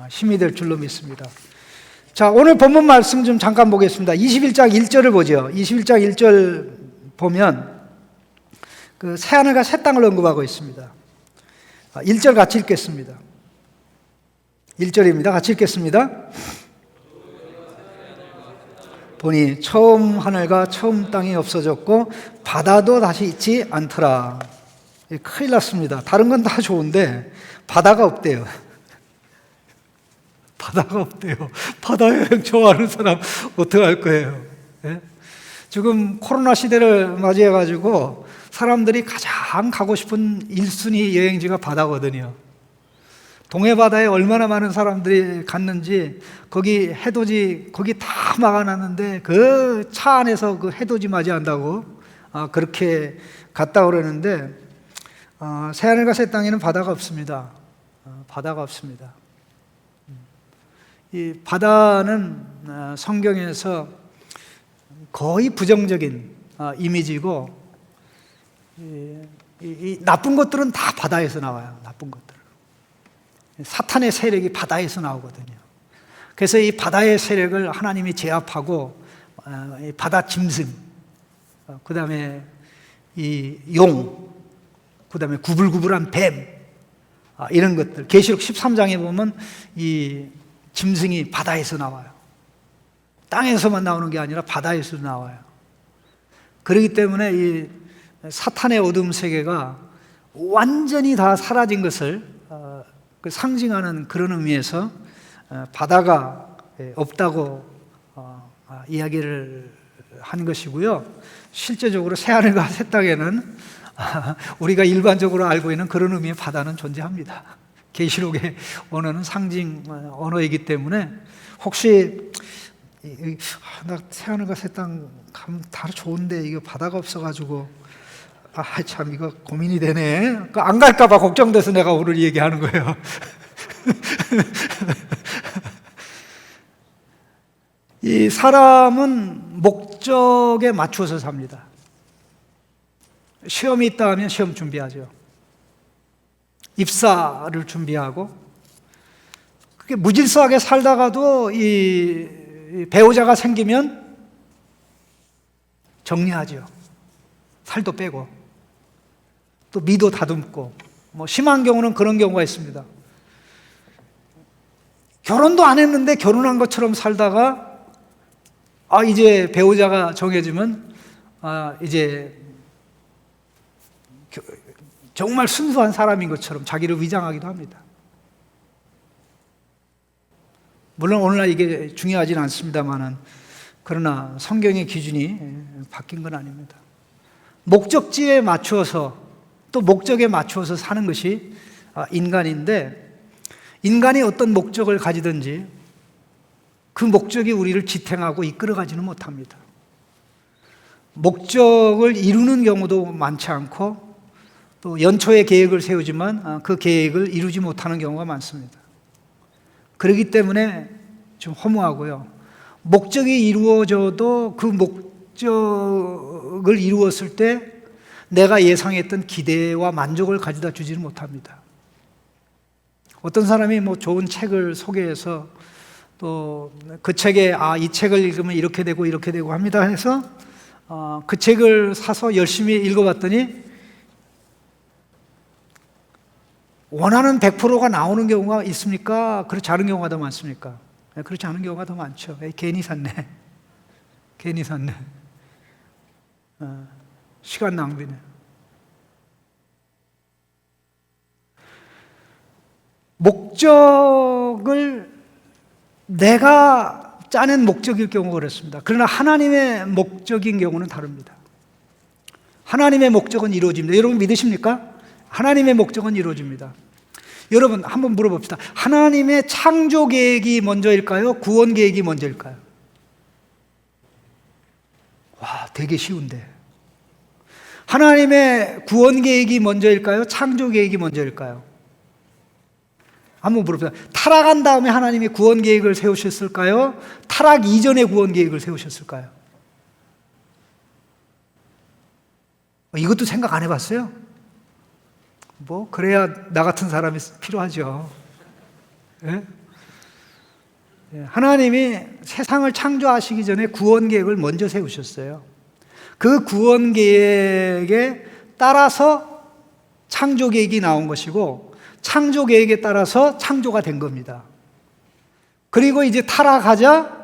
힘이 될 줄로 믿습니다. 자, 오늘 본문 말씀 좀 잠깐 보겠습니다. 21장 1절을 보죠. 21장 1절 보면 그 새하늘과 새 땅을 언급하고 있습니다. 1절 같이 읽겠습니다. 1절입니다. 같이 읽겠습니다. 보니 처음 하늘과 처음 땅이 없어졌고 바다도 다시 있지 않더라. 큰일 났습니다. 다른 건 다 좋은데 바다가 없대요. 바다가 없대요. 바다 여행 좋아하는 사람 어떻게 할 거예요? 예? 지금 코로나 시대를 맞이해가지고 사람들이 가장 가고 싶은 1순위 여행지가 바다거든요. 동해바다에 얼마나 많은 사람들이 갔는지 거기 해돋이 거기 다 막아놨는데 그 차 안에서 그 해돋이 맞이한다고 그렇게 갔다 그러는데 새하늘과 새 땅에는 바다가 없습니다. 바다가 없습니다. 이 바다는 성경에서 거의 부정적인 이미지고 이 나쁜 것들은 다 바다에서 나와요. 나쁜 것들. 사탄의 세력이 바다에서 나오거든요. 그래서 이 바다의 세력을 하나님이 제압하고 바다 짐승, 그 다음에 이 용, 그 다음에 구불구불한 뱀, 이런 것들. 계시록 13장에 보면 이 짐승이 바다에서 나와요. 땅에서만 나오는 게 아니라 바다에서도 나와요. 그렇기 때문에 이 사탄의 어둠 세계가 완전히 다 사라진 것을 상징하는 그런 의미에서 바다가 없다고 이야기를 한 것이고요. 실제적으로 새하늘과 새 땅에는 우리가 일반적으로 알고 있는 그런 의미의 바다는 존재합니다. 계시록의 언어는 상징 언어이기 때문에 혹시 나 새하늘과 새 땅 가면 다 좋은데 이거 바다가 없어가지고 참 이거 고민이 되네. 안 갈까봐 걱정돼서 내가 오늘 얘기하는 거예요. 이 사람은 목적에 맞추어서 삽니다. 시험이 있다 하면 시험 준비하죠. 입사를 준비하고, 그게 무질서하게 살다가도 이 배우자가 생기면 정리하죠. 살도 빼고, 또 미도 다듬고, 뭐 심한 경우는 그런 경우가 있습니다. 결혼도 안 했는데 결혼한 것처럼 살다가 이제 배우자가 정해지면 이제 정말 순수한 사람인 것처럼 자기를 위장하기도 합니다. 물론 오늘날 이게 중요하지는 않습니다만은 그러나 성경의 기준이 바뀐 건 아닙니다. 목적지에 맞추어서 또 목적에 맞추어서 사는 것이 인간인데, 인간이 어떤 목적을 가지든지 그 목적이 우리를 지탱하고 이끌어가지는 못합니다. 목적을 이루는 경우도 많지 않고 또 연초에 계획을 세우지만 그 계획을 이루지 못하는 경우가 많습니다. 그렇기 때문에 좀 허무하고요. 목적이 이루어져도 그 목적을 이루었을 때 내가 예상했던 기대와 만족을 가져다 주지는 못합니다. 어떤 사람이 뭐 좋은 책을 소개해서 또 그 책에 이 책을 읽으면 이렇게 되고 이렇게 되고 합니다 해서 그 책을 사서 열심히 읽어봤더니 원하는 100%가 나오는 경우가 있습니까? 그렇지 않은 경우가 더 많습니까? 그렇지 않은 경우가 더 많죠. 괜히 샀네. 괜히 샀네. 시간 낭비네. 목적을 내가 짜낸 목적일 경우가 그렇습니다. 그러나 하나님의 목적인 경우는 다릅니다. 하나님의 목적은 이루어집니다. 여러분 믿으십니까? 하나님의 목적은 이루어집니다. 여러분 한번 물어봅시다. 하나님의 창조 계획이 먼저일까요? 구원 계획이 먼저일까요? 와, 되게 쉬운데. 하나님의 구원 계획이 먼저일까요? 창조 계획이 먼저일까요? 한번 물어봅시다. 타락한 다음에 하나님이 구원 계획을 세우셨을까요? 타락 이전에 구원 계획을 세우셨을까요? 이것도 생각 안 해봤어요? 그래야 나 같은 사람이 필요하죠. 예? 하나님이 세상을 창조하시기 전에 구원 계획을 먼저 세우셨어요. 그 구원 계획에 따라서 창조 계획이 나온 것이고 창조 계획에 따라서 창조가 된 겁니다. 그리고 이제 타락하자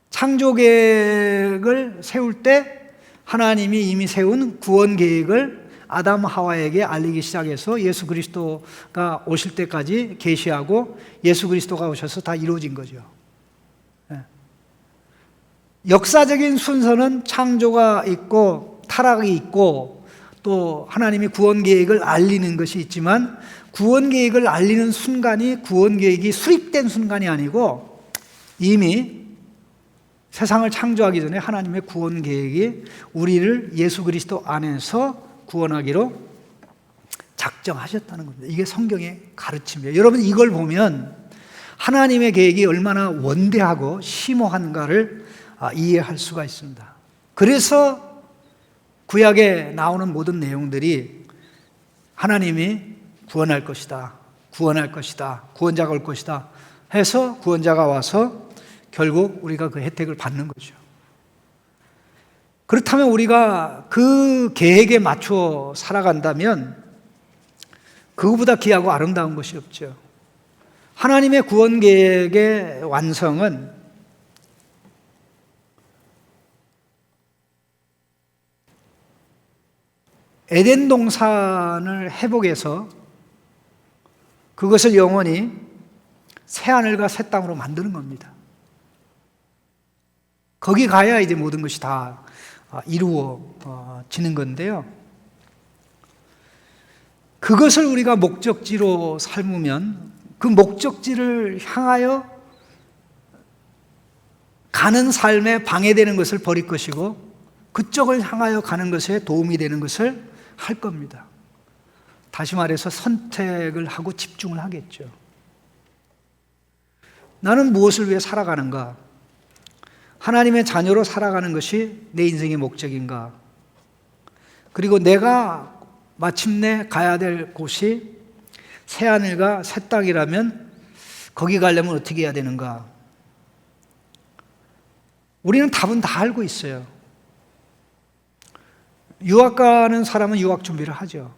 창조 계획을 세울 때 하나님이 이미 세운 구원 계획을 아담 하와에게 알리기 시작해서 예수 그리스도가 오실 때까지 계시하고 예수 그리스도가 오셔서 다 이루어진 거죠. 역사적인 순서는 창조가 있고 타락이 있고 또 하나님이 구원 계획을 알리는 것이 있지만 구원 계획을 알리는 순간이 구원 계획이 수립된 순간이 아니고 이미 세상을 창조하기 전에 하나님의 구원 계획이 우리를 예수 그리스도 안에서 구원하기로 작정하셨다는 겁니다. 이게 성경의 가르침이에요. 여러분 이걸 보면 하나님의 계획이 얼마나 원대하고 심오한가를 이해할 수가 있습니다. 그래서 구약에 나오는 모든 내용들이 하나님이 구원할 것이다, 구원할 것이다, 구원자가 올 것이다 해서 구원자가 와서 결국 우리가 그 혜택을 받는 거죠. 그렇다면 우리가 그 계획에 맞춰 살아간다면 그거보다 귀하고 아름다운 것이 없죠. 하나님의 구원 계획의 완성은 에덴 동산을 회복해서 그것을 영원히 새하늘과 새 땅으로 만드는 겁니다. 거기 가야 이제 모든 것이 다 이루어지는 건데요. 그것을 우리가 목적지로 삼으면 그 목적지를 향하여 가는 삶에 방해되는 것을 버릴 것이고 그쪽을 향하여 가는 것에 도움이 되는 것을 할 겁니다. 다시 말해서 선택을 하고 집중을 하겠죠. 나는 무엇을 위해 살아가는가? 하나님의 자녀로 살아가는 것이 내 인생의 목적인가? 그리고 내가 마침내 가야 될 곳이 새하늘과 새 땅이라면 거기 가려면 어떻게 해야 되는가? 우리는 답은 다 알고 있어요. 유학 가는 사람은 유학 준비를 하죠.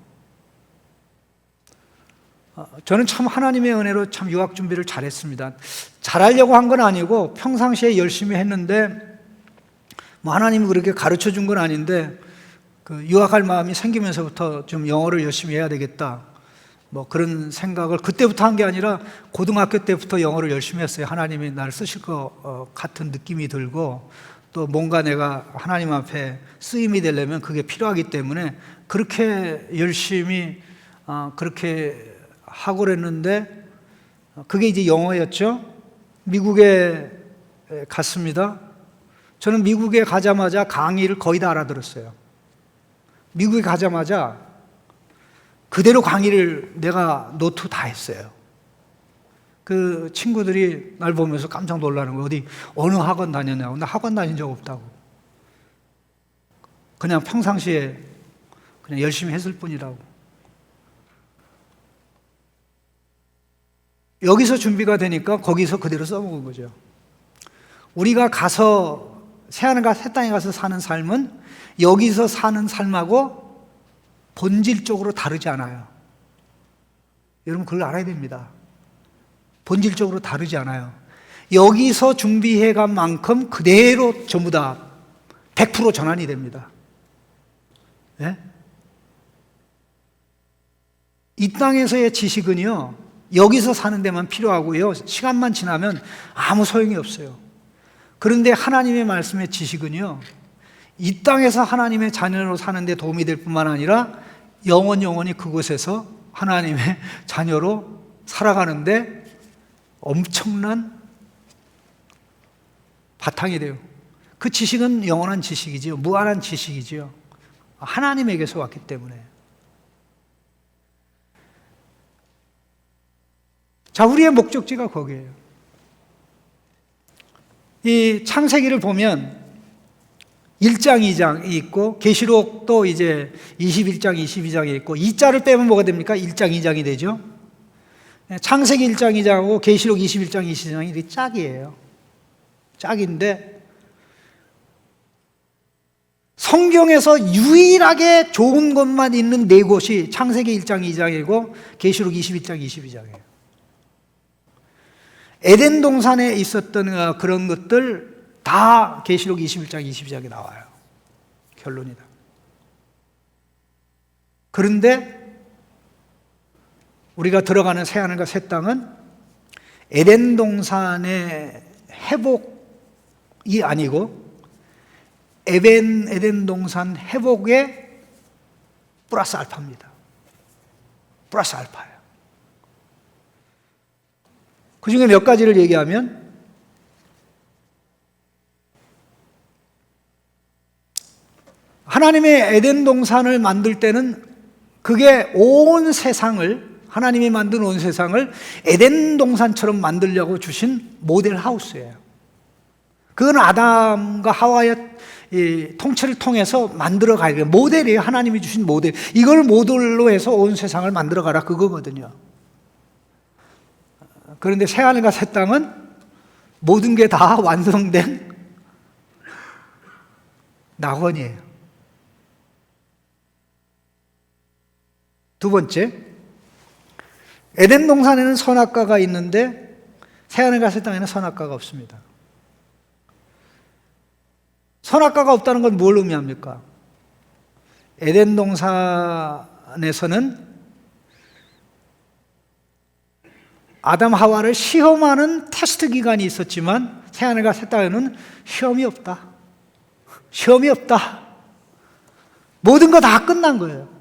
저는 참 하나님의 은혜로 참 유학 준비를 잘했습니다. 잘하려고 한 건 아니고 평상시에 열심히 했는데 뭐 하나님이 그렇게 가르쳐 준 건 아닌데 그 유학할 마음이 생기면서부터 좀 영어를 열심히 해야 되겠다 뭐 그런 생각을 그때부터 한 게 아니라 고등학교 때부터 영어를 열심히 했어요. 하나님이 나를 쓰실 것 같은 느낌이 들고 또 뭔가 내가 하나님 앞에 쓰임이 되려면 그게 필요하기 때문에 그렇게 열심히 그렇게 하고 그랬는데 그게 이제 영어였죠. 미국에 갔습니다. 저는 미국에 가자마자 강의를 거의 다 알아들었어요. 미국에 가자마자 그대로 강의를 내가 노트 다 했어요. 그 친구들이 날 보면서 깜짝 놀라는 거예요. 어디 어느 학원 다녔냐고. 나 학원 다닌 적 없다고. 그냥 평상시에 그냥 열심히 했을 뿐이라고. 여기서 준비가 되니까 거기서 그대로 써먹은 거죠. 우리가 가서 새하늘과 새 땅에 가서 사는 삶은 여기서 사는 삶하고 본질적으로 다르지 않아요. 여러분 그걸 알아야 됩니다. 본질적으로 다르지 않아요. 여기서 준비해간 만큼 그대로 전부 다 100% 전환이 됩니다. 네? 이 땅에서의 지식은요, 여기서 사는 데만 필요하고요, 시간만 지나면 아무 소용이 없어요. 그런데 하나님의 말씀의 지식은요, 이 땅에서 하나님의 자녀로 사는 데 도움이 될 뿐만 아니라 영원히 그곳에서 하나님의 자녀로 살아가는데 엄청난 바탕이 돼요. 그 지식은 영원한 지식이지요. 무한한 지식이지요. 하나님에게서 왔기 때문에. 자, 우리의 목적지가 거기에요. 이 창세기를 보면 1장, 2장이 있고 계시록도 이제 21장, 22장이 있고 2자를 빼면 뭐가 됩니까? 1장, 2장이 되죠. 창세기 1장 2장하고 계시록 21장 22장이 이렇게 짝이에요. 짝인데 성경에서 유일하게 좋은 것만 있는 네 곳이 창세기 1장 2장이고 계시록 21장 22장이에요. 에덴 동산에 있었던 그런 것들 다 계시록 21장 22장에 나와요. 결론이다. 그런데 우리가 들어가는 새하늘과 새 땅은 에덴 동산의 회복이 아니고 에덴 동산 회복의 플러스 알파입니다. 플러스 알파예요. 그 중에 몇 가지를 얘기하면 하나님의 에덴 동산을 만들 때는 그게 온 세상을 하나님이 만든 온 세상을 에덴 동산처럼 만들려고 주신 모델 하우스예요. 그건 아담과 하와의 이 통치를 통해서 만들어 가야 돼요. 모델이에요. 하나님이 주신 모델. 이걸 모델로 해서 온 세상을 만들어 가라 그거거든요. 그런데 새하늘과 새 땅은 모든 게 다 완성된 낙원이에요. 두 번째, 에덴 동산에는 선악과가 있는데 새하늘과 새 땅에는 선악과가 없습니다. 선악과가 없다는 건 뭘 의미합니까? 에덴 동산에서는 아담 하와를 시험하는 테스트 기간이 있었지만 새하늘과 새 땅에는 시험이 없다. 시험이 없다. 모든 거 다 끝난 거예요.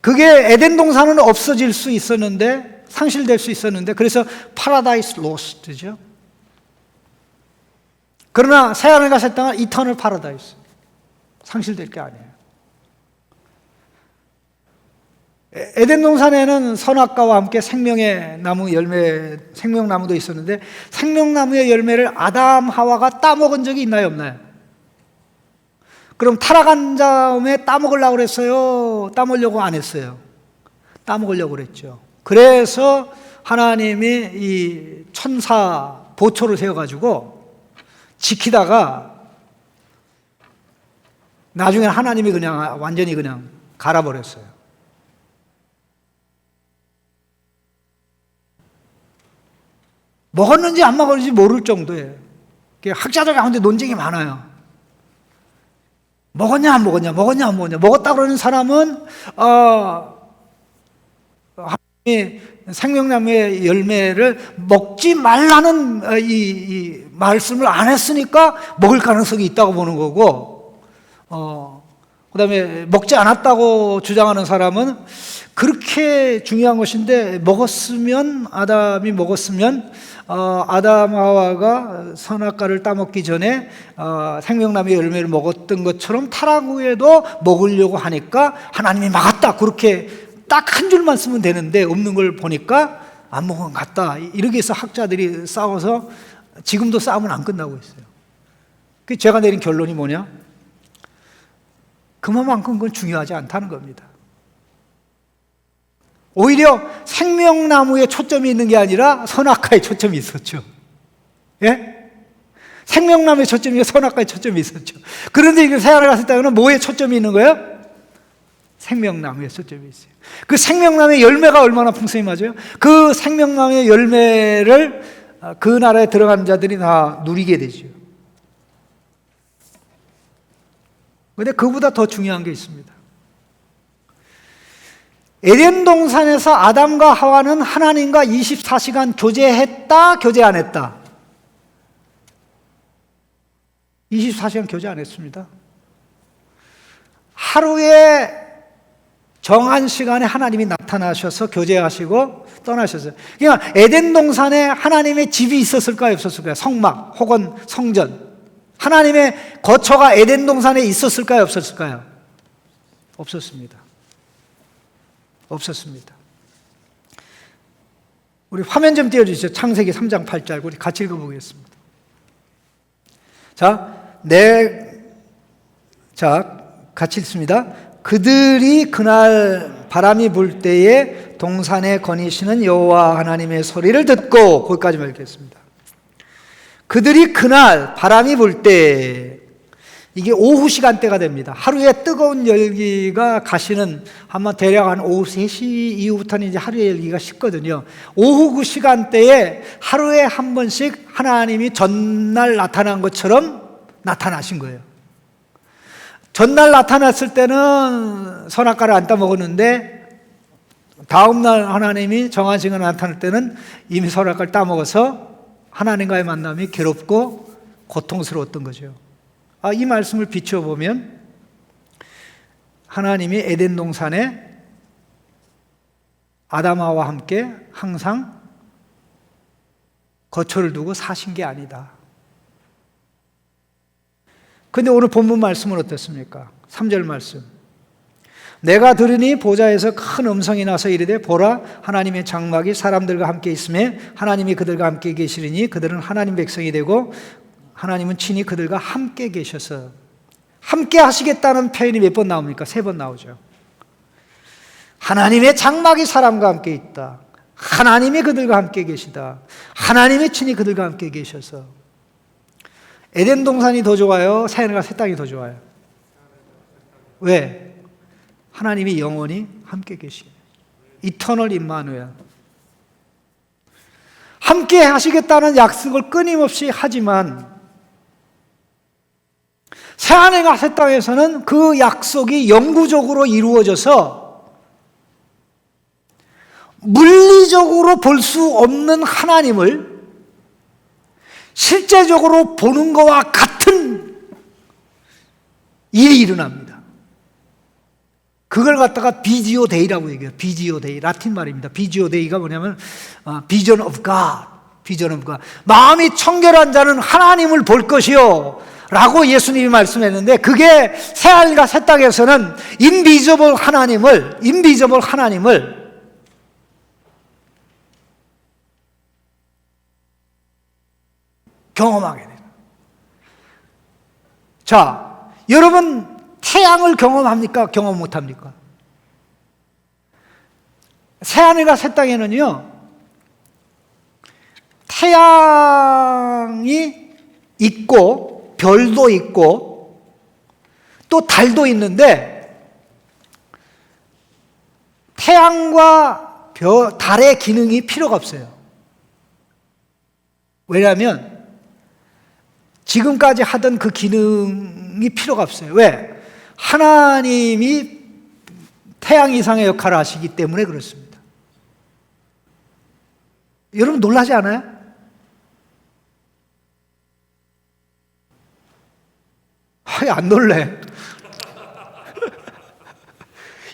그게 에덴 동산은 없어질 수 있었는데 상실될 수 있었는데 그래서 파라다이스 로스트죠. 그러나 새하늘과 새 땅은 이터널 파라다이스. 상실될 게 아니에요. 에덴 동산에는 선악과와 함께 생명의 나무 열매, 생명나무도 있었는데 생명나무의 열매를 아담 하와가 따먹은 적이 있나요, 없나요? 그럼 타락한 다음에 따먹으려고 그랬어요? 따먹으려고 안 했어요? 따먹으려고 그랬죠. 그래서 하나님이 이 천사 보초를 세워가지고 지키다가 나중에 하나님이 그냥 완전히 그냥 갈아버렸어요. 먹었는지 안 먹었는지 모를 정도예요. 학자들 가운데 논쟁이 많아요. 먹었냐 안 먹었냐, 먹었냐 안 먹었냐. 먹었다 그러는 사람은 하나님이 생명나무의 열매를 먹지 말라는 이 말씀을 안 했으니까 먹을 가능성이 있다고 보는 거고, 그 다음에 먹지 않았다고 주장하는 사람은 그렇게 중요한 것인데 먹었으면, 아담이 먹었으면 아담 하와가 선악과를 따먹기 전에 생명나무의 열매를 먹었던 것처럼 타락 후에도 먹으려고 하니까 하나님이 막았다. 그렇게 딱 한 줄만 쓰면 되는데 없는 걸 보니까 안 먹은 것 같다. 이렇게 해서 학자들이 싸워서 지금도 싸움은 안 끝나고 있어요. 그 제가 내린 결론이 뭐냐? 그만큼 그건 중요하지 않다는 겁니다. 오히려 생명나무에 초점이 있는 게 아니라 선악과에 초점이 있었죠. 예? 생명나무에 초점이 있고 선악과에 초점이 있었죠. 그런데 이거 새하늘 갔을 때는 뭐에 초점이 있는 거예요? 생명나무에 초점이 있어요. 그 생명나무의 열매가 얼마나 풍성히 맞아요? 그 생명나무의 열매를 그 나라에 들어가는 자들이 다 누리게 되죠. 그런데 그보다 더 중요한 게 있습니다. 에덴 동산에서 아담과 하와는 하나님과 24시간 교제했다, 교제 안 했다? 24시간 교제 안 했습니다. 하루에 정한 시간에 하나님이 나타나셔서 교제하시고 떠나셨어요. 그러니까 에덴 동산에 하나님의 집이 있었을까요, 없었을까요? 성막 혹은 성전. 하나님의 거처가 에덴 동산에 있었을까요, 없었을까요? 없었습니다. 없었습니다. 우리 화면 좀 띄워주시죠. 창세기 3장 8절 우리 같이 읽어보겠습니다. 같이 읽습니다. 그들이 그날 바람이 불 때에 동산에 거니시는 여호와 하나님의 소리를 듣고, 거기까지만 읽겠습니다. 그들이 그날 바람이 불 때, 이게 오후 시간대가 됩니다. 하루에 뜨거운 열기가 가시는, 아마 대략 한 오후 3시 이후부터는 이제 하루의 열기가 식거든요. 오후 그 시간대에 하루에 한 번씩 하나님이 전날 나타난 것처럼 나타나신 거예요. 전날 나타났을 때는 선악과를 안 따먹었는데, 다음날 하나님이 정한 시간에 나타날 때는 이미 선악과를 따먹어서 하나님과의 만남이 괴롭고 고통스러웠던 거죠. 이 말씀을 비춰보면 하나님이 에덴 동산에 아담하와 함께 항상 거처를 두고 사신 게 아니다. 그런데 오늘 본문 말씀은 어떻습니까? 3절 말씀. 내가 들으니 보좌에서 큰 음성이 나서 이르되 보라 하나님의 장막이 사람들과 함께 있음에 하나님이 그들과 함께 계시리니 그들은 하나님 백성이 되고 하나님은 친히 그들과 함께 계셔서, 함께 하시겠다는 표현이 몇 번 나옵니까? 3번 나오죠. 하나님의 장막이 사람과 함께 있다. 하나님이 그들과 함께 계시다. 하나님이 친히 그들과 함께 계셔서. 에덴 동산이 더 좋아요? 새하늘과 새 땅이 더 좋아요? 왜? 하나님이 영원히 함께 계시요. 이터널 임마누엘. 함께 하시겠다는 약속을 끊임없이 하지만 새하늘과 새 땅에서는 그 약속이 영구적으로 이루어져서 물리적으로 볼 수 없는 하나님을 실제적으로 보는 것과 같은 일이 일어납니다. 그걸 갖다가 비지오 데이라고 얘기해요. 비지오 데이, 라틴 말입니다. 비지오 데이가 뭐냐면 비전 오브 갓, 비전 오브 갓. 마음이 청결한 자는 하나님을 볼 것이요 라고 예수님이 말씀했는데, 그게 새하늘과 새 땅에서는 인비저블 하나님을 경험하게 돼요. 자, 여러분 태양을 경험합니까? 경험 못합니까? 새하늘과 새 땅에는요, 태양이 있고 별도 있고 또 달도 있는데, 태양과 달의 기능이 필요가 없어요. 왜냐하면 지금까지 하던 그 기능이 필요가 없어요. 왜? 하나님이 태양 이상의 역할을 하시기 때문에 그렇습니다. 여러분 놀라지 않아요? 안 놀래.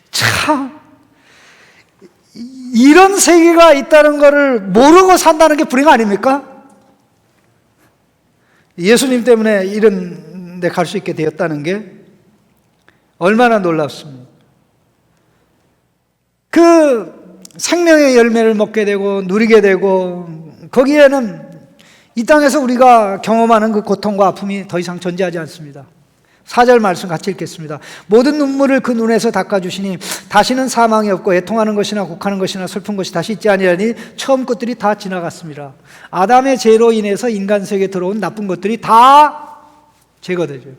참, 이런 세계가 있다는 것을 모르고 산다는 게 불행 아닙니까? 예수님 때문에 이런 데 갈 수 있게 되었다는 게 얼마나 놀랍습니까? 그 생명의 열매를 먹게 되고 누리게 되고, 거기에는 이 땅에서 우리가 경험하는 그 고통과 아픔이 더 이상 존재하지 않습니다. 4절 말씀 같이 읽겠습니다. 모든 눈물을 그 눈에서 닦아주시니 다시는 사망이 없고 애통하는 것이나 곡하는 것이나 슬픈 것이 다시 있지 아니하니 처음 것들이 다 지나갔습니다. 아담의 죄로 인해서 인간 세계에 들어온 나쁜 것들이 다 제거되죠.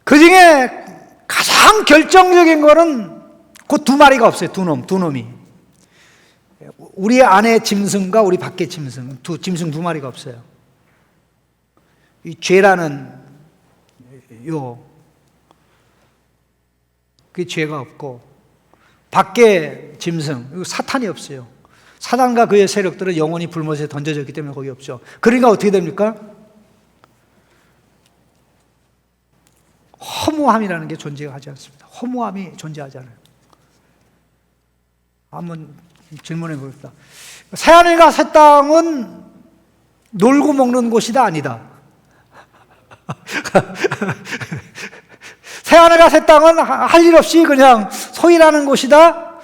그 중에 가장 결정적인 거는 그 두 마리가 없어요. 두 놈이. 우리 안에 짐승과 우리 밖의 짐승, 짐승 두 마리가 없어요. 이 죄라는 그 죄가 없고, 밖에 짐승, 사탄이 없어요. 사단과 그의 세력들은 영원히 불못에 던져졌기 때문에 거기 없죠. 그러니까 어떻게 됩니까? 허무함이라는 게 존재하지 않습니다. 허무함이 존재하지 않아요. 한번 질문해 봅시다. 새하늘과 새 땅은 놀고 먹는 곳이다, 아니다? 새하늘과 새 땅은 할 일 없이 그냥 소일하는 곳이다?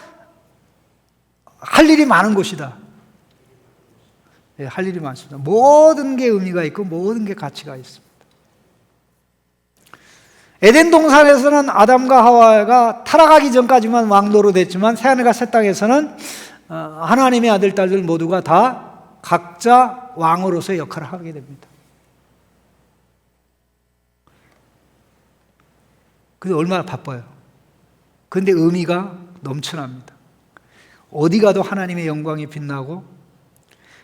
할 일이 많은 곳이다? 네, 할 일이 많습니다. 모든 게 의미가 있고 모든 게 가치가 있습니다. 에덴 동산에서는 아담과 하와가 타락하기 전까지만 왕노로 됐지만 새하늘과 새 땅에서는 하나님의 아들, 딸들 모두가 다 각자 왕으로서의 역할을 하게 됩니다. 근데 얼마나 바빠요. 근데 의미가 넘쳐납니다. 어디 가도 하나님의 영광이 빛나고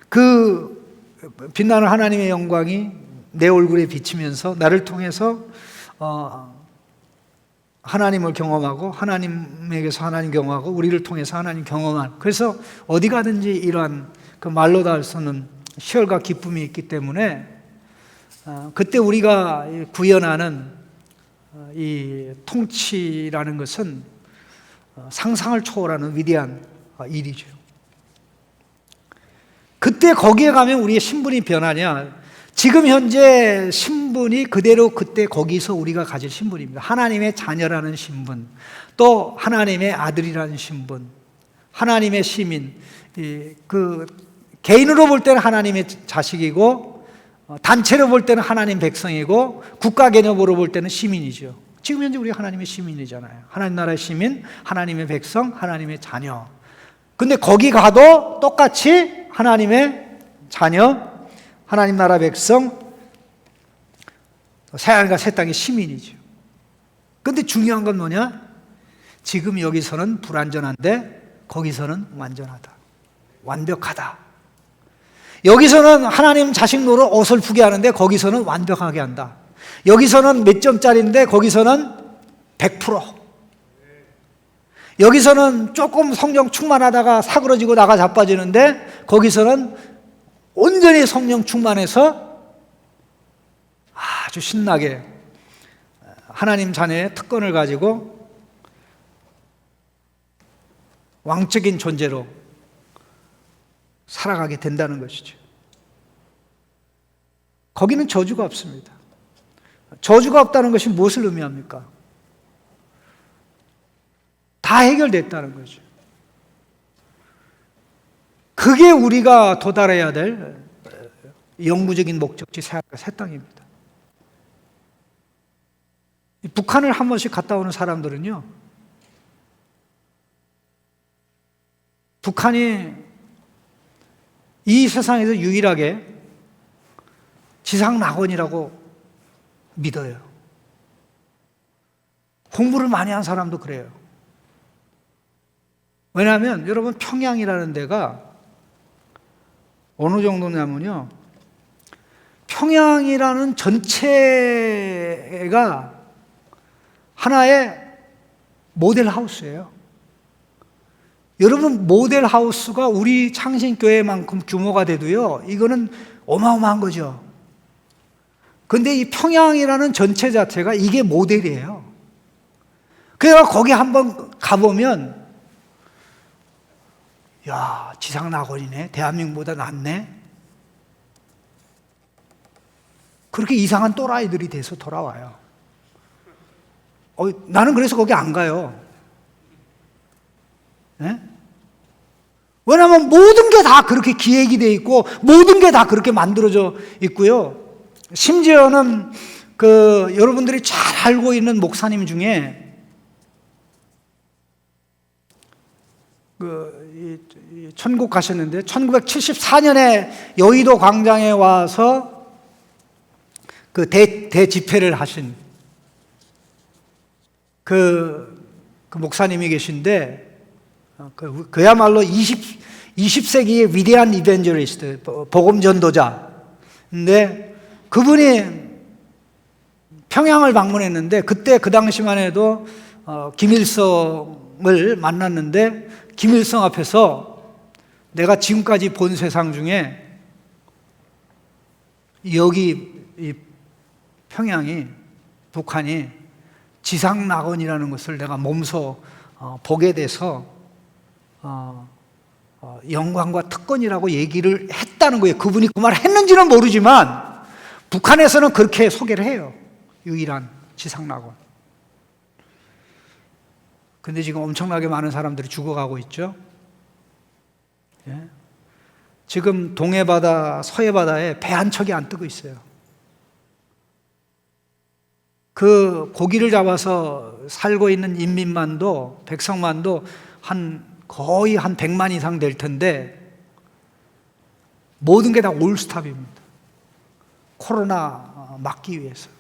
그 빛나는 하나님의 영광이 내 얼굴에 비치면서 나를 통해서 하나님을 경험하고 하나님에게서 하나님 경험하고 우리를 통해서 하나님 경험한, 그래서 어디 가든지 이러한 그 말로 다 할 수 없는 희열과 기쁨이 있기 때문에 그때 우리가 구현하는 이 통치라는 것은 상상을 초월하는 위대한 일이죠. 그때 거기에 가면 우리의 신분이 변하냐? 지금 현재 신분이 그대로 그때 거기서 우리가 가질 신분입니다. 하나님의 자녀라는 신분, 또 하나님의 아들이라는 신분, 하나님의 시민. 그 개인으로 볼 때는 하나님의 자식이고, 단체로 볼 때는 하나님 백성이고, 국가 개념으로 볼 때는 시민이죠. 지금 현재 우리가 하나님의 시민이잖아요. 하나님 나라의 시민, 하나님의 백성, 하나님의 자녀. 근데 거기 가도 똑같이 하나님의 자녀, 하나님 나라 백성, 새하늘과 새 땅의 시민이죠. 근데 중요한 건 뭐냐? 지금 여기서는 불완전한데 거기서는 완전하다, 완벽하다. 여기서는 하나님 자식 노릇 어설프게 하는데 거기서는 완벽하게 한다. 여기서는 몇 점짜리인데 거기서는 100%. 여기서는 조금 성령 충만하다가 사그러지고 나가 자빠지는데 거기서는 온전히 성령 충만해서 아주 신나게 하나님 자녀의 특권을 가지고 왕적인 존재로 살아가게 된다는 것이죠. 거기는 저주가 없습니다. 저주가 없다는 것이 무엇을 의미합니까? 다 해결됐다는 거죠. 그게 우리가 도달해야 될 영구적인 목적지 새하늘과 새 땅입니다. 북한을 한 번씩 갔다 오는 사람들은요, 북한이 이 세상에서 유일하게 지상낙원이라고 믿어요. 공부를 많이 한 사람도 그래요. 왜냐하면 여러분, 평양이라는 데가 어느 정도냐면요, 평양이라는 전체가 하나의 모델 하우스예요. 여러분, 모델 하우스가 우리 창신교회만큼 규모가 돼도요, 이거는 어마어마한 거죠. 근데 이 평양이라는 전체 자체가 이게 모델이에요. 그래서 거기 한번 가보면, 야, 지상낙원이네. 대한민국보다 낫네. 그렇게 이상한 또라이들이 돼서 돌아와요. 나는 그래서 거기 안 가요. 네? 왜냐하면 모든 게 다 그렇게 기획이 돼 있고 모든 게 다 그렇게 만들어져 있고요. 심지어는 여러분들이 잘 알고 있는 목사님 중에 천국 가셨는데 1974년에 여의도 광장에 와서 대집회를 하신 그 목사님이 계신데, 그야말로 20세기의 위대한 이벤저리스트, 복음 전도자. 근데 그분이 평양을 방문했는데, 그때 그 당시만 해도 김일성을 만났는데, 김일성 앞에서 내가 지금까지 본 세상 중에 여기 이 평양이, 북한이 지상낙원이라는 것을 내가 몸소 보게 돼서 영광과 특권이라고 얘기를 했다는 거예요. 그분이 그 말을 했는지는 모르지만 북한에서는 그렇게 소개를 해요. 유일한 지상낙원. 근데 지금 엄청나게 많은 사람들이 죽어가고 있죠. 예? 지금 동해바다, 서해바다에 배 한 척이 안 뜨고 있어요. 그 고기를 잡아서 살고 있는 인민만도, 백성만도 거의 한 100만 이상 될 텐데 모든 게 다 올스탑입니다. 코로나 막기 위해서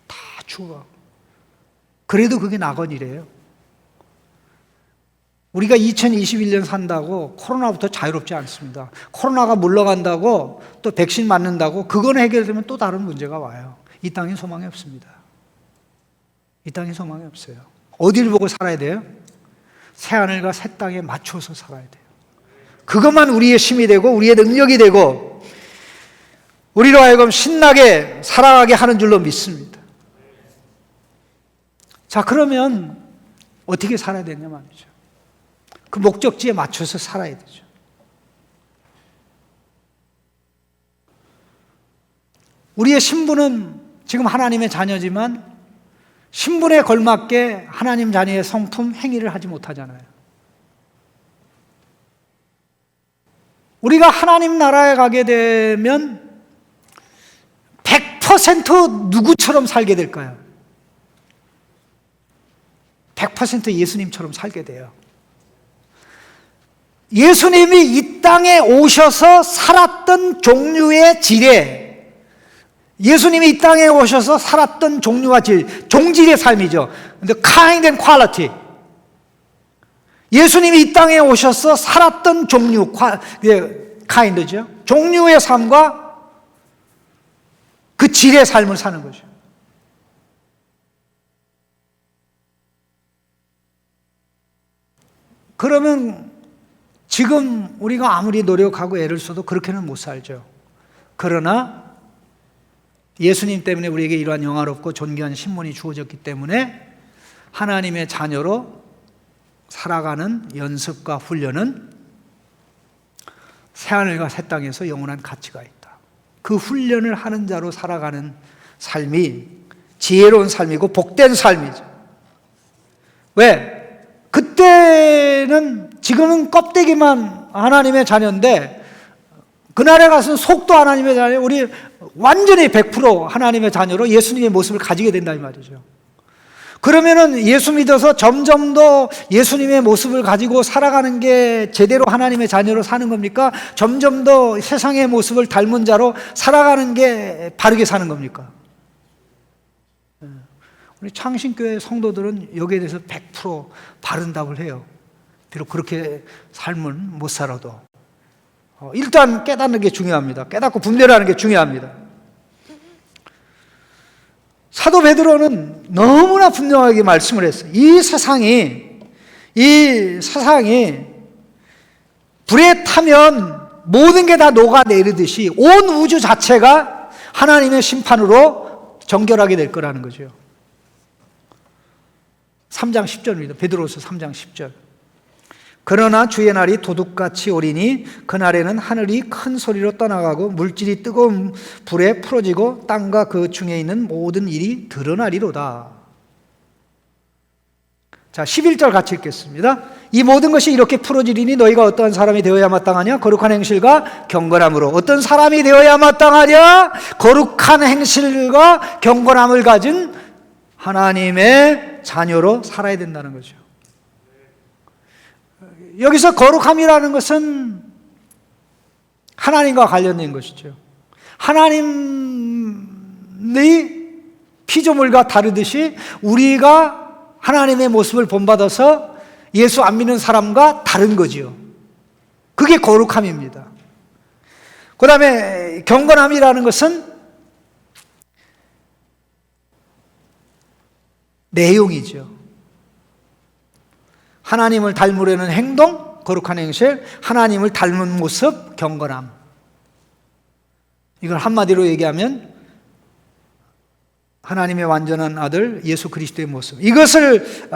다 죽어. 그래도 그게 낙원이래요. 우리가 2021년 산다고 코로나부터 자유롭지 않습니다. 코로나가 물러간다고 또 백신 맞는다고 그건 해결되면 또 다른 문제가 와요. 이 땅에 소망이 없습니다. 이 땅에 소망이 없어요. 어디를 보고 살아야 돼요? 새하늘과 새 땅에 맞춰서 살아야 돼요. 그것만 우리의 힘이 되고 우리의 능력이 되고 우리로 하여금 신나게 살아가게 하는 줄로 믿습니다. 자, 그러면 어떻게 살아야 되냐 말이죠. 그 목적지에 맞춰서 살아야 되죠. 우리의 신분은 지금 하나님의 자녀지만 신분에 걸맞게 하나님 자녀의 성품, 행위를 하지 못하잖아요. 우리가 하나님 나라에 가게 되면 100% 누구처럼 살게 될까요? 100% 예수님처럼 살게 돼요. 예수님이 이 땅에 오셔서 살았던 종류의 질에, 예수님이 이 땅에 오셔서 살았던 종류와 질, 종질의 삶이죠. 근데 kind and quality. 예수님이 이 땅에 오셔서 살았던 종류, kind죠. 종류의 삶과 그 질의 삶을 사는 거죠. 그러면 지금 우리가 아무리 노력하고 애를 써도 그렇게는 못 살죠. 그러나 예수님 때문에 우리에게 이러한 영화롭고 존귀한 신분이 주어졌기 때문에 하나님의 자녀로 살아가는 연습과 훈련은 새하늘과 새 땅에서 영원한 가치가 있다. 그 훈련을 하는 자로 살아가는 삶이 지혜로운 삶이고 복된 삶이죠. 왜? 그때는 지금은 껍데기만 하나님의 자녀인데 그날에 가서는 속도 하나님의 자녀, 우리 완전히 100% 하나님의 자녀로 예수님의 모습을 가지게 된다 이 말이죠. 그러면은 예수 믿어서 점점 더 예수님의 모습을 가지고 살아가는 게 제대로 하나님의 자녀로 사는 겁니까? 점점 더 세상의 모습을 닮은 자로 살아가는 게 바르게 사는 겁니까? 우리 창신교회 성도들은 여기에 대해서 100% 바른 답을 해요. 비록 그렇게 삶은 못 살아도 일단 깨닫는 게 중요합니다. 깨닫고 분별하는 게 중요합니다. 사도 베드로는 너무나 분명하게 말씀을 했어요. 이 세상이 불에 타면 모든 게 다 녹아내리듯이 온 우주 자체가 하나님의 심판으로 정결하게 될 거라는 거죠. 3장 10절입니다. 베드로서 3장 10절. 그러나 주의 날이 도둑같이 오리니 그날에는 하늘이 큰 소리로 떠나가고 물질이 뜨거운 불에 풀어지고 땅과 그 중에 있는 모든 일이 드러나리로다. 자, 11절 같이 읽겠습니다. 이 모든 것이 이렇게 풀어지리니 너희가 어떠한 사람이 되어야 마땅하냐? 거룩한 행실과 경건함으로. 어떤 사람이 되어야 마땅하냐? 거룩한 행실과 경건함을 가진 하나님의 자녀로 살아야 된다는 거죠. 여기서 거룩함이라는 것은 하나님과 관련된 것이죠. 하나님의 피조물과 다르듯이 우리가 하나님의 모습을 본받아서 예수 안 믿는 사람과 다른 거지요. 그게 거룩함입니다. 그 다음에 경건함이라는 것은 내용이죠. 하나님을 닮으려는 행동, 거룩한 행실, 하나님을 닮은 모습, 경건함. 이걸 한마디로 얘기하면 하나님의 완전한 아들 예수 그리스도의 모습. 이것을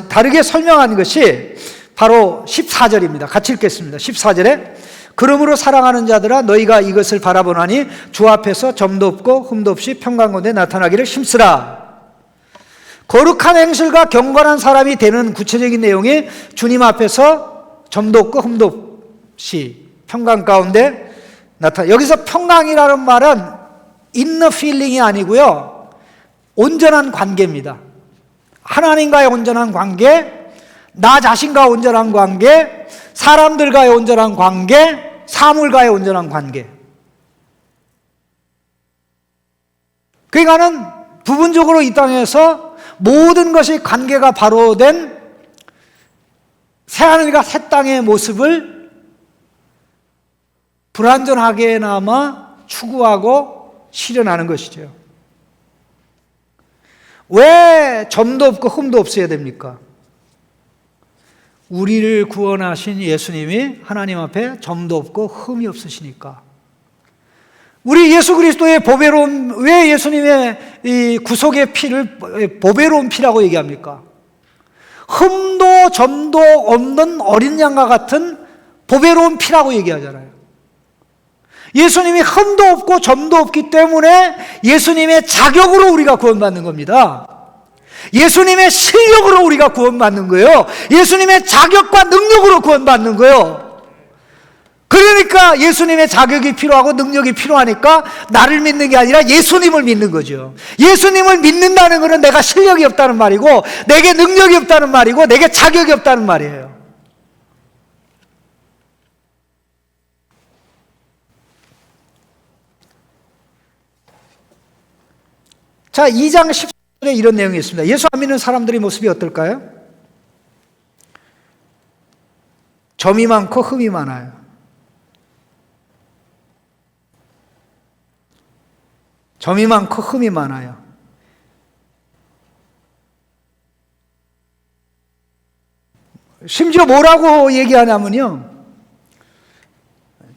다르게 설명한 것이 바로 14절입니다. 같이 읽겠습니다. 14절에 그러므로 사랑하는 자들아 너희가 이것을 바라보나니 주 앞에서 점도 없고 흠도 없이 평강건대 나타나기를 힘쓰라. 거룩한 행실과 경건한 사람이 되는 구체적인 내용이 주님 앞에서 점도 없고 흠도 없이 평강 가운데 나타나. 여기서 평강이라는 말은 inner feeling이 아니고요. 온전한 관계입니다. 하나님과의 온전한 관계, 나 자신과의 온전한 관계, 사람들과의 온전한 관계, 사물과의 온전한 관계. 그러니까는 부분적으로 이 땅에서 모든 것이 관계가 바로 된 새하늘과 새 땅의 모습을 불완전하게나마 추구하고 실현하는 것이죠. 왜 점도 없고 흠도 없어야 됩니까? 우리를 구원하신 예수님이 하나님 앞에 점도 없고 흠이 없으시니까. 우리 예수 그리스도의 보배로운, 왜 예수님의 이 구속의 피를 보배로운 피라고 얘기합니까? 흠도 점도 없는 어린 양과 같은 보배로운 피라고 얘기하잖아요. 예수님이 흠도 없고 점도 없기 때문에 예수님의 자격으로 우리가 구원받는 겁니다. 예수님의 실력으로 우리가 구원받는 거예요. 예수님의 자격과 능력으로 구원받는 거예요. 그러니까 예수님의 자격이 필요하고 능력이 필요하니까 나를 믿는 게 아니라 예수님을 믿는 거죠. 예수님을 믿는다는 것은 내가 실력이 없다는 말이고, 내게 능력이 없다는 말이고, 내게 자격이 없다는 말이에요. 자, 2장 10절에 이런 내용이 있습니다. 예수 안 믿는 사람들의 모습이 어떨까요? 점이 많고 흠이 많아요. 점이 많고 흠이 많아요. 심지어 뭐라고 얘기하냐면요,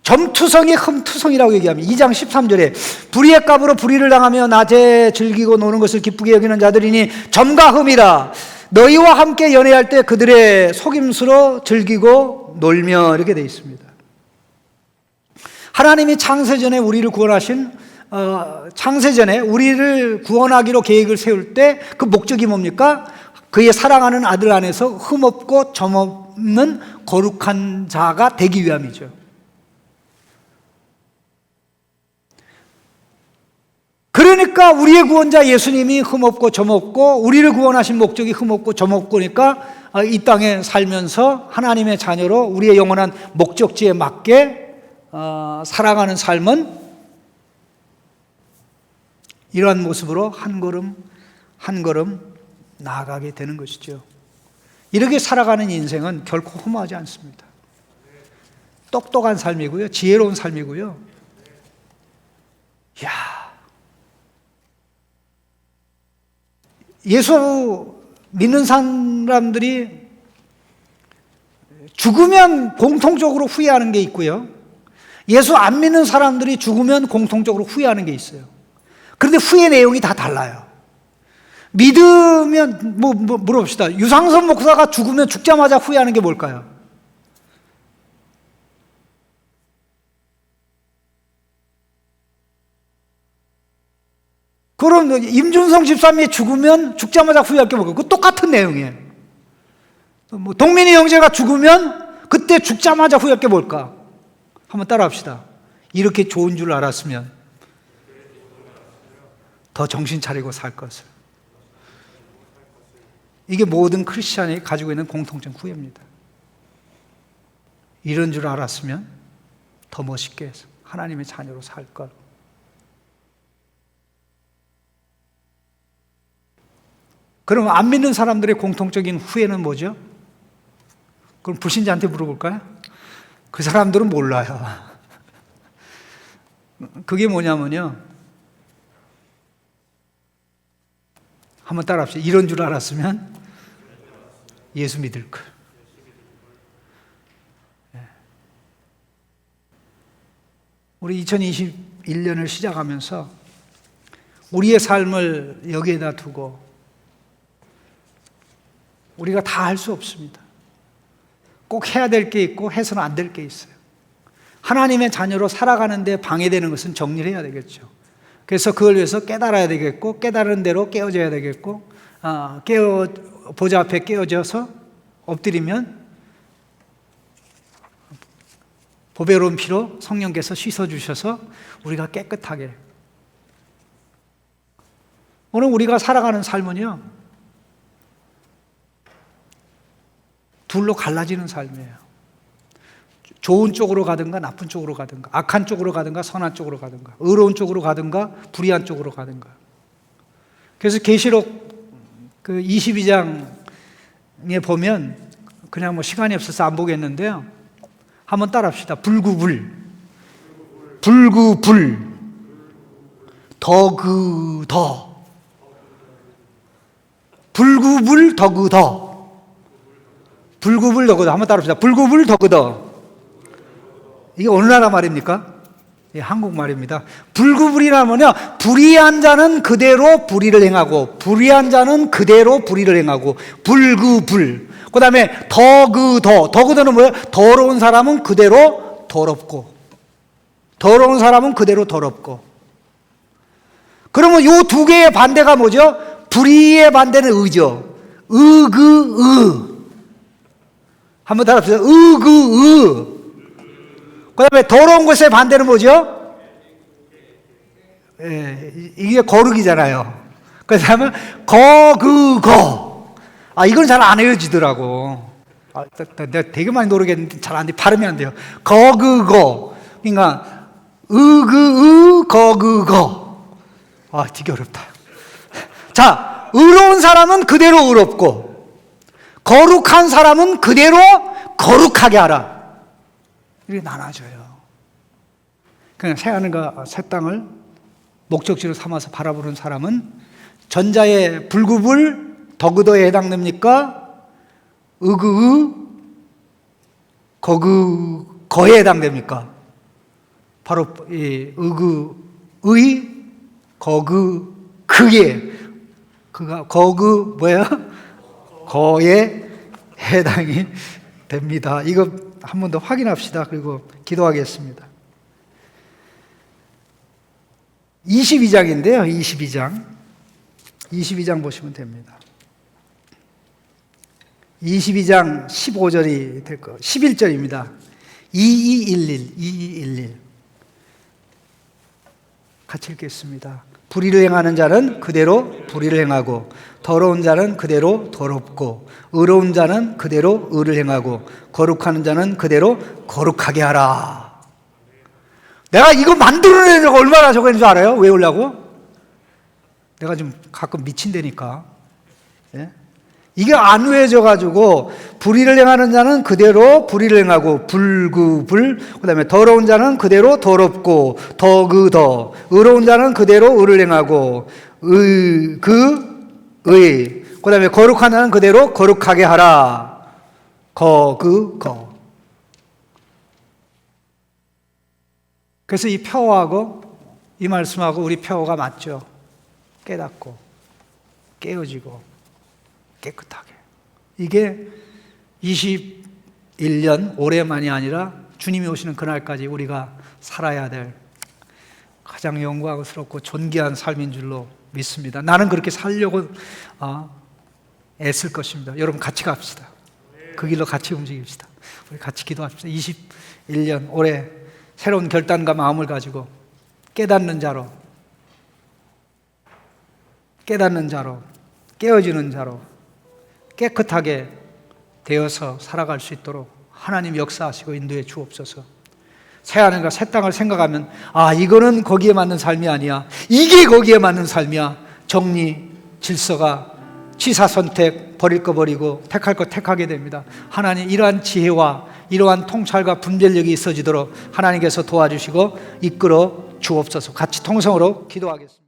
점투성이 흠투성이라고 얘기합니다. 2장 13절에 불의의 값으로 불의를 당하며 낮에 즐기고 노는 것을 기쁘게 여기는 자들이니 점과 흠이라. 너희와 함께 연애할 때 그들의 속임수로 즐기고 놀며, 이렇게 되어 있습니다. 하나님이 창세전에 우리를 구원하신, 창세전에 우리를 구원하기로 계획을 세울 때 그 목적이 뭡니까? 그의 사랑하는 아들 안에서 흠없고 점없는 거룩한 자가 되기 위함이죠. 그러니까 우리의 구원자 예수님이 흠없고 점없고, 우리를 구원하신 목적이 흠없고 점없고니까 이 땅에 살면서 하나님의 자녀로 우리의 영원한 목적지에 맞게 살아가는 삶은 이러한 모습으로 한 걸음 한 걸음 나아가게 되는 것이죠. 이렇게 살아가는 인생은 결코 허무하지 않습니다. 똑똑한 삶이고요, 지혜로운 삶이고요. 이야, 예수 믿는 사람들이 죽으면 공통적으로 후회하는 게 있고요, 예수 안 믿는 사람들이 죽으면 공통적으로 후회하는 게 있어요. 그런데 후회 내용이 다 달라요. 믿으면, 물어봅시다. 유상선 목사가 죽으면 죽자마자 후회하는 게 뭘까요? 그럼 임준성 집사님이 죽으면 죽자마자 후회할 게 뭘까요? 그 똑같은 내용이에요. 동민이 형제가 죽으면 그때 죽자마자 후회할 게 뭘까? 한번 따라 합시다. 이렇게 좋은 줄 알았으면 더 정신 차리고 살 것을. 이게 모든 크리스찬이 가지고 있는 공통적 후회입니다. 이런 줄 알았으면 더 멋있게 하나님의 자녀로 살 걸. 그럼 안 믿는 사람들의 공통적인 후회는 뭐죠? 그럼 불신자한테 물어볼까요? 그 사람들은 몰라요. 그게 뭐냐면요, 한번 따라 합시다. 이런 줄 알았으면 예수 믿을 걸. 우리 2021년을 시작하면서 우리의 삶을 여기에다 두고 우리가 다 할 수 없습니다. 꼭 해야 될 게 있고 해서는 안 될 게 있어요. 하나님의 자녀로 살아가는데 방해되는 것은 정리를 해야 되겠죠. 그래서 그걸 위해서 깨달아야 되겠고, 깨달은 대로 깨어져야 되겠고, 보좌 앞에 깨어져서 엎드리면 보배로운 피로 성령께서 씻어주셔서 우리가 깨끗하게. 오늘 우리가 살아가는 삶은요, 둘로 갈라지는 삶이에요. 좋은 쪽으로 가든가 나쁜 쪽으로 가든가, 악한 쪽으로 가든가 선한 쪽으로 가든가, 의로운 쪽으로 가든가 불의한 쪽으로 가든가. 그래서 계시록 그 22장에 보면, 그냥 뭐 시간이 없어서 안 보겠는데요, 한번 따라합시다. 불구불, 불구불, 더그더, 불구불 더그더, 불구불 더그더. 한번 따라합시다. 불구불 더그더. 이게 어느 나라 말입니까? 예, 한국말입니다. 불구불이라면요, 불의한 자는 그대로 불의를 행하고, 불의한 자는 그대로 불의를 행하고, 불구불. 그 다음에 더그더. 더그더는 뭐예요? 더러운 사람은 그대로 더럽고, 더러운 사람은 그대로 더럽고. 그러면 이 두 개의 반대가 뭐죠? 불의의 반대는 의죠. 의그, 한번 따라합시다. 의그, 그 다음에 더러운 것의 반대는 뭐죠? 예, 이게 거룩이잖아요. 그 다음에 거그거. 이건 잘 안 외워지더라고. 내가 되게 많이 노력했는데 잘 안 돼. 발음이 안 돼요. 거그거. 그러니까 의그, 거그거. 되게 어렵다. 자, 의로운 사람은 그대로 의롭고, 거룩한 사람은 그대로 거룩하게 하라. 이렇게 나눠져요. 그냥 새하늘과 새 땅을 목적지로 삼아서 바라보는 사람은 전자의 불구불 더그더에 해당됩니까? 의그, 거그거에 해당됩니까? 바로 이 의그, 거그그에, 그가 거그 뭐야? 거에 해당이 됩니다. 이거 한 번 더 확인합시다. 그리고 기도하겠습니다. 22장인데요. 22장 보시면 됩니다. 22장 15절이 될 거, 11절입니다. 2211 같이 읽겠습니다. 불의를 행하는 자는 그대로 불의를 행하고, 더러운 자는 그대로 더럽고, 의로운 자는 그대로 의를 행하고, 거룩하는 자는 그대로 거룩하게 하라. 내가 이거 만들어내는 거 얼마나 적었는 줄 알아요? 외우려고? 내가 좀 가끔 미친다니까. 예? 이게 안 외워져가지고, 불의를 행하는 자는 그대로 불의를 행하고, 불구불, 그 다음에 더러운 자는 그대로 더럽고, 더그더, 의로운 자는 그대로 의를 행하고, 의, 그 다음에 거룩한 자는 그대로 거룩하게 하라. 거. 그래서 이 표어하고 이 말씀하고 우리 표어가 맞죠. 깨닫고, 깨어지고, 깨끗하게. 이게 21년 올해만이 아니라 주님이 오시는 그날까지 우리가 살아야 될 가장 영광스럽고 존귀한 삶인 줄로 믿습니다. 나는 그렇게 살려고 애쓸 것입니다. 여러분 같이 갑시다. 그 길로 같이 움직입시다. 우리 같이 기도합시다. 21년 올해 새로운 결단과 마음을 가지고 깨닫는 자로, 깨어지는 자로 깨끗하게 되어서 살아갈 수 있도록 하나님 역사하시고 인도해 주옵소서. 새하늘과 새 땅을 생각하면 이거는 거기에 맞는 삶이 아니야. 이게 거기에 맞는 삶이야. 정리, 질서가 취사선택, 버릴 거 버리고 택할 거 택하게 됩니다. 하나님 이러한 지혜와 이러한 통찰과 분별력이 있어지도록 하나님께서 도와주시고 이끌어 주옵소서. 같이 통성으로 기도하겠습니다.